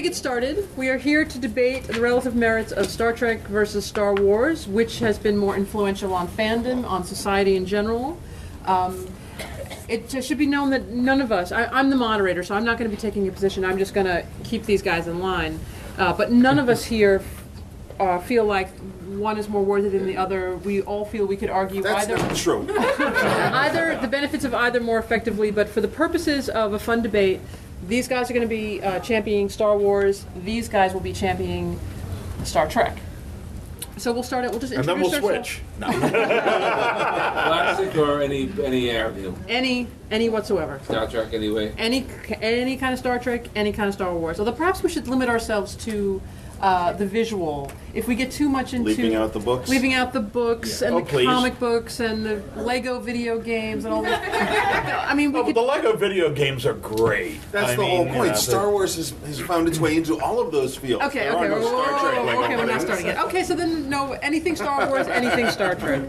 get started. We are here to debate the relative merits of Star Trek versus Star Wars, which has been more influential on fandom, on society in general. It just should be known that none of us, I'm the moderator, so I'm not going to be taking a position. I'm just going to keep these guys in line. But none of us here feel like one is more worthy than the other. We all feel we could argue That's either. not true. Either the benefits of either more effectively, but for the purposes of a fun debate, these guys are going to be championing Star Wars. These guys will be championing Star Trek. So we'll start it. We'll just introduce and then we'll ourselves. switch. No. Classic or any era, you know, Any whatsoever. Star Trek anyway. Any kind of Star Trek, any kind of Star Wars. Although perhaps we should limit ourselves to the visual. If we get too much into Leaving out the books? leaving out the books and Oh, the please. comic books and the Lego video games and all that. I mean, we Oh, could. the Lego video games are great. That's I the whole mean, point. you know, Star Wars has found its way into all of those fields. Okay, There okay, are no Star Trek Lego okay, we're not things. starting yet. Okay, so then no, anything Star Wars, anything Star Trek.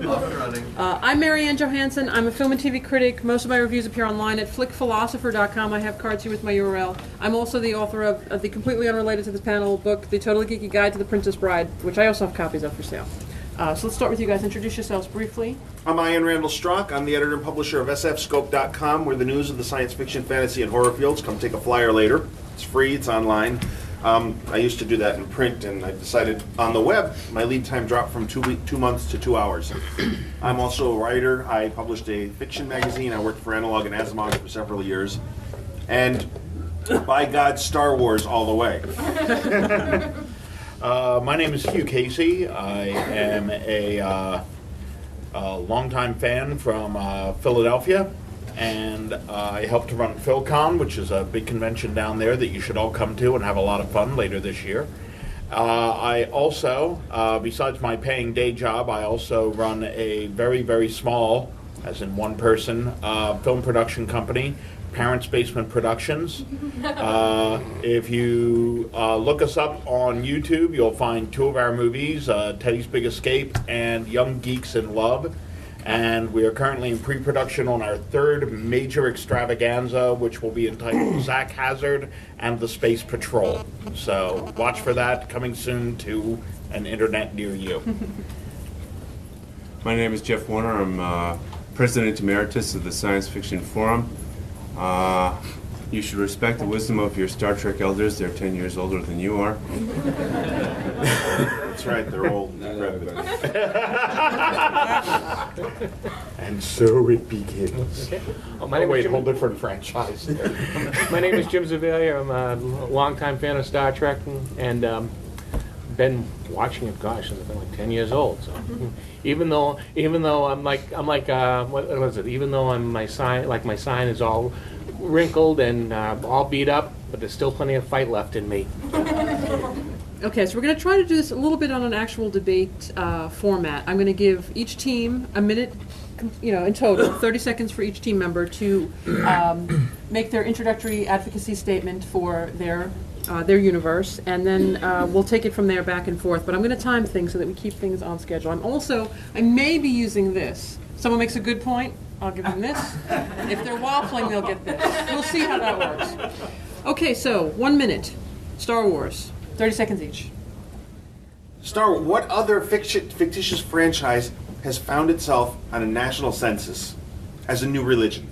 I'm Marianne Johansson. I'm a film and TV critic. Most of my reviews appear online at flickphilosopher.com. I have cards here with my URL. I'm also the author of the completely unrelated to this panel book, The Totally Geeky Guide to the Princess Bride, which I also have copies of for sale. So let's start with you guys. Introduce yourselves briefly. I'm Ian Randall Strock. I'm the editor and publisher of sfscope.com, where the news of the science fiction, fantasy, and horror fields. Come take a flyer later. It's free. It's online. I used to do that in print, and I decided on the web, my lead time dropped from 2 months to 2 hours. I'm also a writer. I published a fiction magazine. I worked for Analog and Asimov for several years. And by God, Star Wars all the way. My name is Hugh Casey. I am a longtime fan from Philadelphia, and I help to run PhilCon, which is a big convention down there that you should all come to and have a lot of fun later this year. I also, besides my paying day job, I also run a very, very small, as in one person, film production company, Parents Basement Productions. If you look us up on YouTube, you'll find 2 of our movies, Teddy's Big Escape and Young Geeks in Love. And we are currently in pre-production on our 3rd major extravaganza, which will be entitled Zach Hazard and the Space Patrol. So watch for that, coming soon to an internet near you. My name is Jeff Warner. I'm President Emeritus of the Science Fiction Forum. You should respect the wisdom of your Star Trek elders. They're 10 years older than you are. That's right. They're old. Not everybody. And so it begins. Okay. Oh, Oh, wait, whole different franchise. My name is Jim Zavelia. I'm a longtime fan of Star Trek and been watching it, gosh, since I've been like 10 years old. So even though I'm like what was it? Even though my sign is all wrinkled and all beat up, but there's still plenty of fight left in me. Okay, so we're going to try to do this a little bit on an actual debate format. I'm going to give each team a minute, in total, 30 seconds for each team member to make their introductory advocacy statement for their universe, and then we'll take it from there back and forth. But I'm going to time things so that we keep things on schedule. I may be using this. Someone makes a good point, I'll give them this. If they're waffling, they'll get this. We'll see how that works. Okay, so 1 minute. Star Wars. 30 seconds each. What other fictitious franchise has found itself on a national census as a new religion?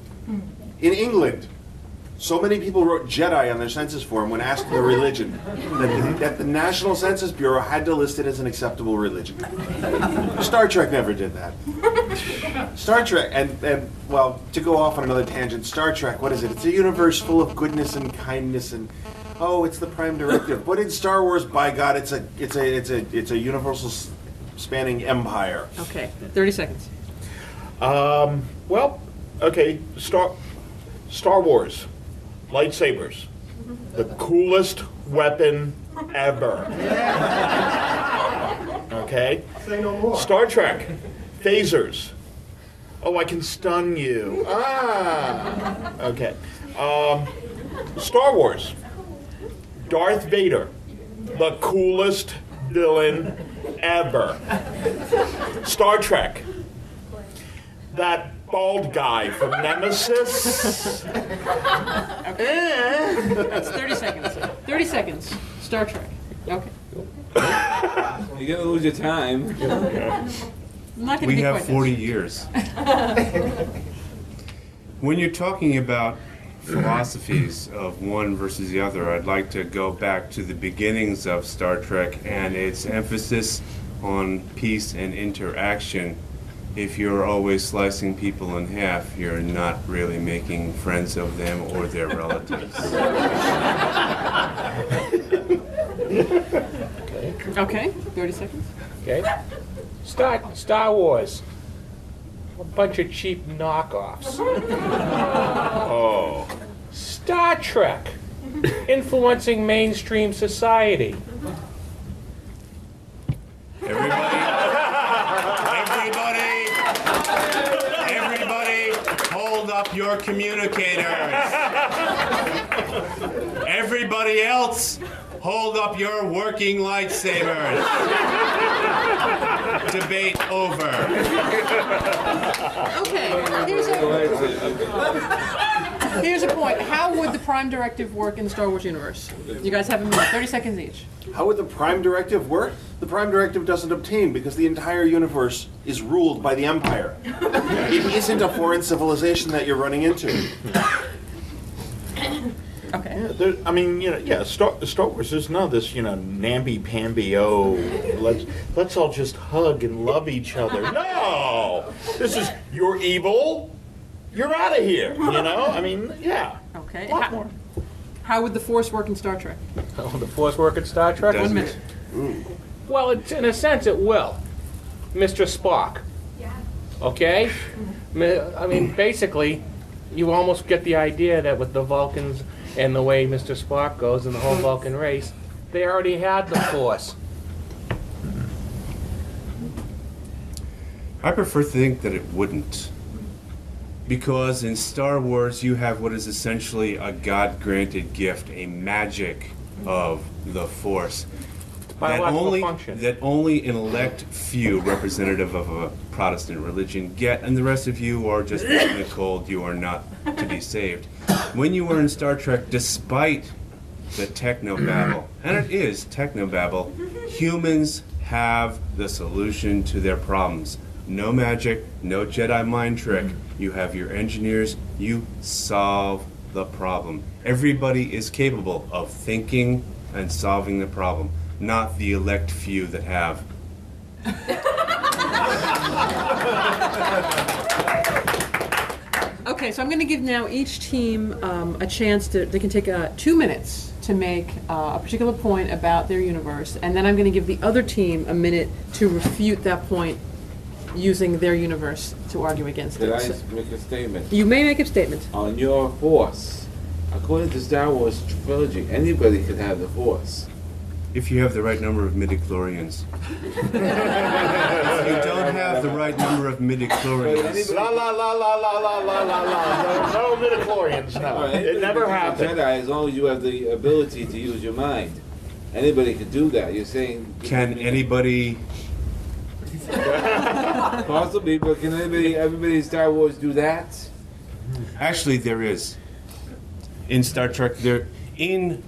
In England, so many people wrote Jedi on their census form when asked their religion that the National Census Bureau had to list it as an acceptable religion. Star Trek never did that. Star Trek, and well, to go off on another tangent, Star Trek, what is it? It's a universe full of goodness and kindness and it's the prime directive. But in Star Wars, by God, it's a universal spanning empire. Okay, 30 seconds. Well, okay, Star Wars, lightsabers, the coolest weapon ever. Okay? Say no more. Star Trek, phasers. Oh, I can stun you. Okay. Star Wars, Darth Vader, the coolest villain ever. Star Trek, that bald guy from Nemesis. That's 30 seconds. 30 seconds. Star Trek. Okay. You're gonna lose your time. I'm not gonna We be have quite 40 years. When you're talking about philosophies of one versus the other, I'd like to go back to the beginnings of Star Trek and its emphasis on peace and interaction. If you're always slicing people in half, you're not really making friends of them or their relatives. Okay, 30 seconds. Okay? Star Wars. A bunch of cheap knockoffs. Oh. Star Trek. Influencing mainstream society. Everybody, hold up your communicators. Everybody else, hold up your working lightsabers. Debate over. Okay, here's a point. How would the Prime Directive work in the Star Wars universe? You guys have a minute, 30 seconds each. How would the Prime Directive work? The Prime Directive doesn't obtain because the entire universe is ruled by the Empire. It isn't a foreign civilization that you're running into. Okay. I mean, Star Wars. There's none of this, namby-pamby. Let's all just hug and love each other. No, this is you're evil. You're out of here. I mean, yeah. Okay. A lot more. How would the Force work in Star Trek? Oh, the Force work in Star Trek? Doesn't 1 it? minute. Well, in a sense, it will. Mr. Spock. Okay? I mean, basically, you almost get the idea that with the Vulcans and the way Mr. Spock goes and the whole Vulcan race, they already had the Force. I prefer to think that it wouldn't. Because in Star Wars, you have what is essentially a God-granted gift, a magic of the Force. That only an elect few, representative of a Protestant religion, get, and the rest of you are just in the cold. You are not to be saved. When you were in Star Trek, despite the technobabble, and it is technobabble, humans have the solution to their problems. No magic, no Jedi mind trick. You have your engineers, you solve the problem. Everybody is capable of thinking and solving the problem, not the elect few that have. Okay, so I'm going to give now each team a chance they can take 2 minutes to make a particular point about their universe, and then I'm going to give the other team a minute to refute that point using their universe to argue against Did it. I So make a statement? you may make a statement. On your Force, according to Star Wars trilogy, anybody could have the Force. If you have the right number of midichlorians. If you don't have the right number of midichlorians. La la la la la la la la la. No midichlorians. No, it never happened. Jedi, as long as you have the ability to use your mind. Anybody could do that. You're saying... Can anybody... Possibly, but can everybody in Star Wars do that? Actually, there is. In Star Trek, in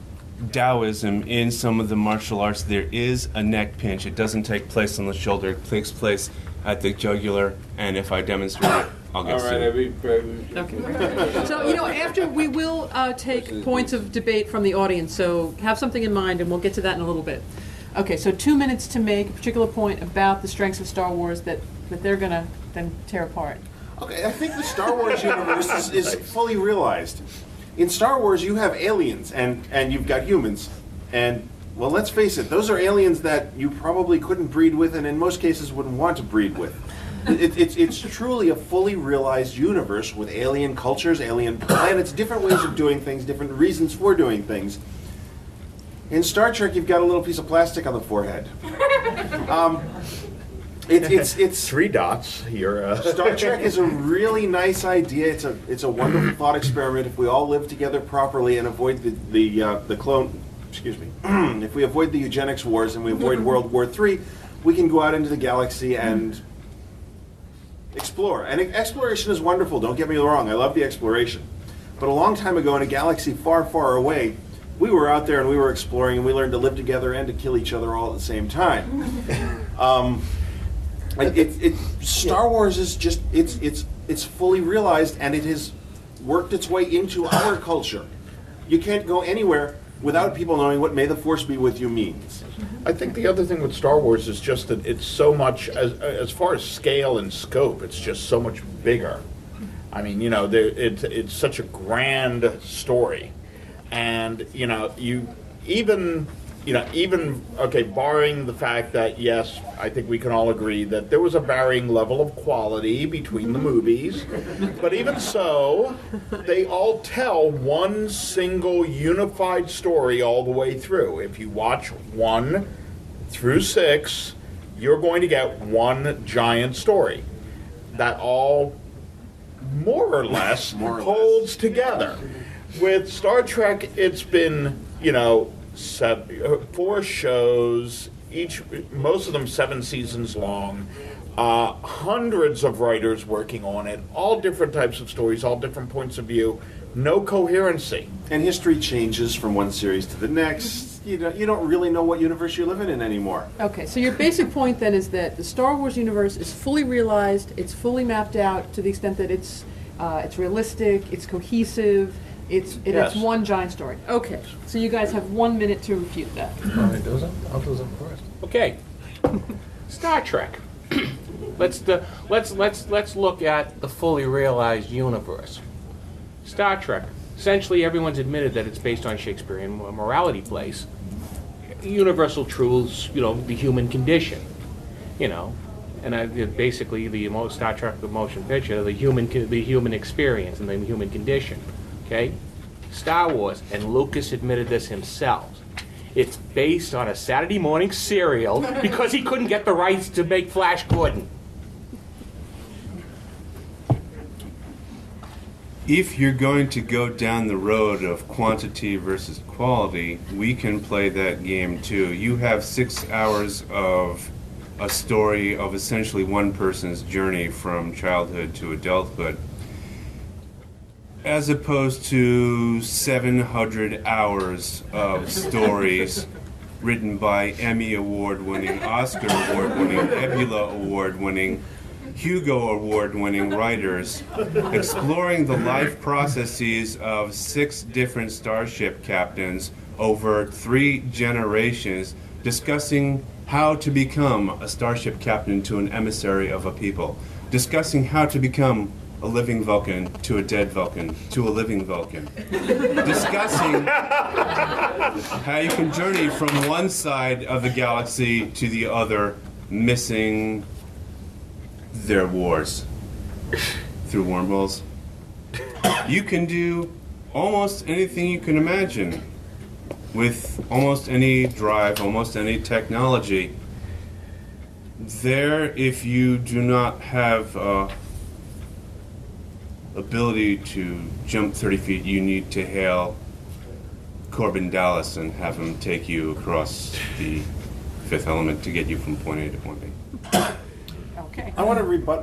Taoism, in some of the martial arts, there is a neck pinch. It doesn't take place on the shoulder. It takes place at the jugular, and if I demonstrate it, I'll get All right, sued. Okay. So, after we will take points of debate from the audience, so have something in mind, and we'll get to that in a little bit. Okay, so 2 minutes to make a particular point about the strengths of Star Wars that they're going to then tear apart. Okay, I think the Star Wars universe is fully realized. In Star Wars, you have aliens, and you've got humans. And, well, let's face it, those are aliens that you probably couldn't breed with, and in most cases wouldn't want to breed with. It's truly a fully realized universe with alien cultures, alien planets, different ways of doing things, different reasons for doing things. In Star Trek, you've got a little piece of plastic on the forehead. It's 3 dots. You're Star Trek is a really nice idea. It's a wonderful thought experiment. If we all live together properly and avoid the clone, excuse me, if we avoid the eugenics wars and we avoid World War III, we can go out into the galaxy and explore. And exploration is wonderful. Don't get me wrong. I love the exploration. But a long time ago, in a galaxy far, far away, we were out there and we were exploring and we learned to live together and to kill each other all at the same time. Star Wars is just it's fully realized, and it has worked its way into our culture. You can't go anywhere without people knowing what "May the Force be with you" means. I think the other thing with Star Wars is just that it's so much, as far as scale and scope, it's just so much bigger. I mean, you know, it's such a grand story, and you know, even okay, barring the fact that yes, I think we can all agree that there was a varying level of quality between the movies, but even so, they all tell one single unified story all the way through. If you watch 1 through 6, you're going to get one giant story that all more or less holds together. With Star Trek, it's been, you know, 4 shows, most of them 7 seasons long, hundreds of writers working on it, all different types of stories, all different points of view, no coherency. And history changes from one series to the next. You don't really know what universe you're living in anymore. Okay, so your basic point then is that the Star Wars universe is fully realized, it's fully mapped out to the extent that it's realistic, it's cohesive, it's Yes. one giant story. Okay, so you guys have 1 minute to refute that. I'll do them first. Okay. Star Trek. Let's look at the fully realized universe. Star Trek. Essentially, everyone's admitted that it's based on Shakespearean morality plays. Universal truths, you know, the human condition, you know, and basically the Star Trek the motion picture, the human experience and the human condition. Okay? Star Wars, and Lucas admitted this himself. It's based on a Saturday morning serial because he couldn't get the rights to make Flash Gordon. If you're going to go down the road of quantity versus quality, we can play that game too. You have 6 hours of a story of essentially one person's journey from childhood to adulthood, as opposed to 700 hours of stories written by Emmy Award-winning, Oscar Award-winning, Nebula Award-winning, Hugo Award-winning writers exploring the life processes of 6 different starship captains over 3 generations, discussing how to become a starship captain to an emissary of a people, discussing how to become a living Vulcan to a dead Vulcan to a living Vulcan, discussing how you can journey from one side of the galaxy to the other, missing their wars through wormholes. You can do almost anything you can imagine with almost any drive, almost any technology. There, if you do not have ability to jump 30 feet, you need to hail Corbin Dallas and have him take you across the 5th element to get you from point A to point B. Okay. I want to rebut my